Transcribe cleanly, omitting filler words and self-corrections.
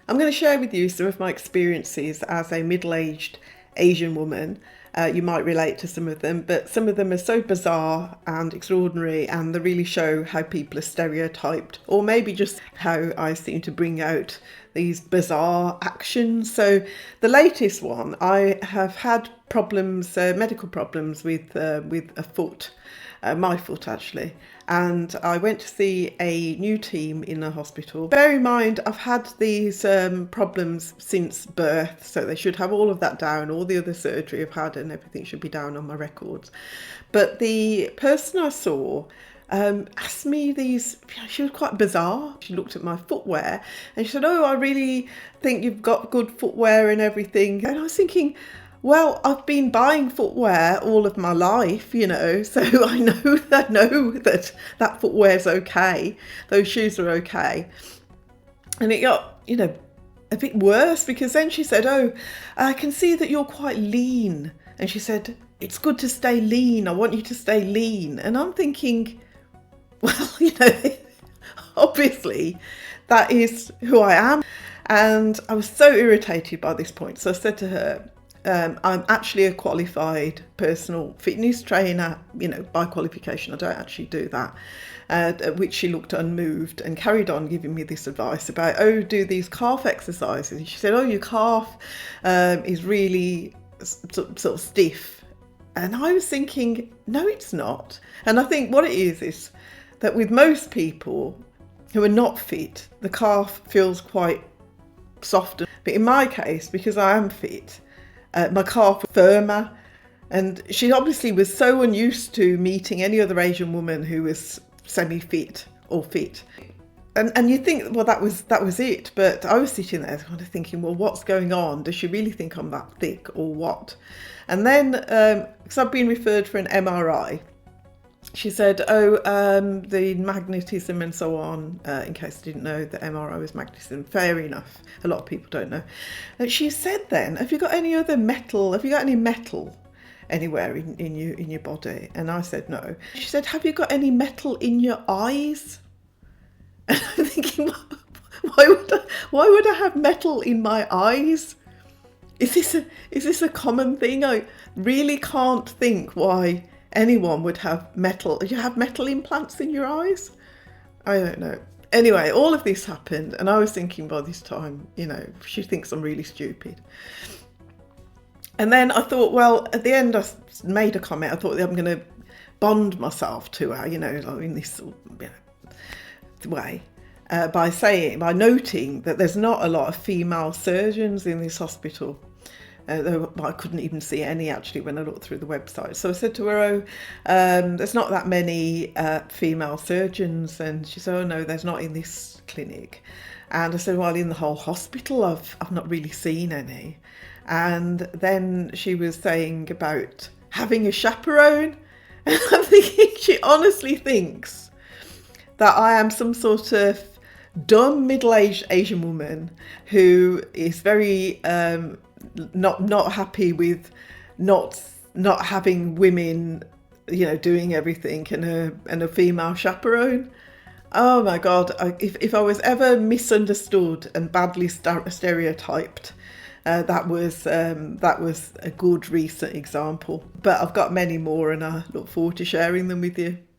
I'm going to share with you some of my experiences as a middle-aged Asian woman. You might relate to some of them, but some of them are so bizarre and extraordinary, and they really show how people are stereotyped, or maybe just how I seem to bring out these bizarre actions. So the latest one, I have had problems, medical problems with a foot. My foot actually, and I went to see a new team in the hospital. Bear in mind, I've had these problems since birth, so they should have all of that down, all the other surgery I've had and everything should be down on my records. But the person I saw asked me these, she was quite bizarre. She looked at my footwear and she said, "Oh, I really think you've got good footwear and everything." And I was thinking, well, I've been buying footwear all of my life, so I know that that footwear's okay. Those shoes are okay. And it got, a bit worse, because then she said, "Oh, I can see that you're quite lean." And she said, "It's good to stay lean. I want you to stay lean." And I'm thinking, well, obviously that is who I am. And I was so irritated by this point. So I said to her, I'm actually a qualified personal fitness trainer, by qualification. I don't actually do that. At which she looked unmoved and carried on giving me this advice about, "Oh, do these calf exercises." And she said, "Oh, your calf is really sort of stiff." And I was thinking, no, it's not. And I think what it is that with most people who are not fit, the calf feels quite soft. But in my case, because I am fit, my calf was firmer, and she obviously was so unused to meeting any other Asian woman who was semi-fit or fit. And you think, well, that was it. But I was sitting there kind of thinking, well, what's going on? Does she really think I'm that thick or what? And then, because I've been referred for an MRI, she said, "Oh, the magnetism and so on," in case I didn't know that MRI was magnetism. Fair enough. A lot of people don't know. And she said then, "Have you got any other metal? Have you got any metal anywhere in your body?" And I said, "No." She said, "Have you got any metal in your eyes?" And I'm thinking, why would I have metal in my eyes? Is this a common thing? I really can't think why anyone would have metal. You have metal implants in your eyes? I don't know. Anyway, all of this happened, and I was thinking by this time, she thinks I'm really stupid. And then I thought, well, at the end I made a comment. I thought, I'm going to bond myself to her, in this way, by noting that there's not a lot of female surgeons in this hospital. I couldn't even see any actually when I looked through the website. So I said to her, "Oh, there's not that many female surgeons." And she said, "Oh no, there's not in this clinic." And I said, "Well, in the whole hospital, I've not really seen any." And then she was saying about having a chaperone. And I'm thinking, she honestly thinks that I am some sort of dumb middle-aged Asian woman who is very not happy with not having women, doing everything, and a female chaperone. Oh my God! If I was ever misunderstood and badly stereotyped, that was a good recent example. But I've got many more, and I look forward to sharing them with you.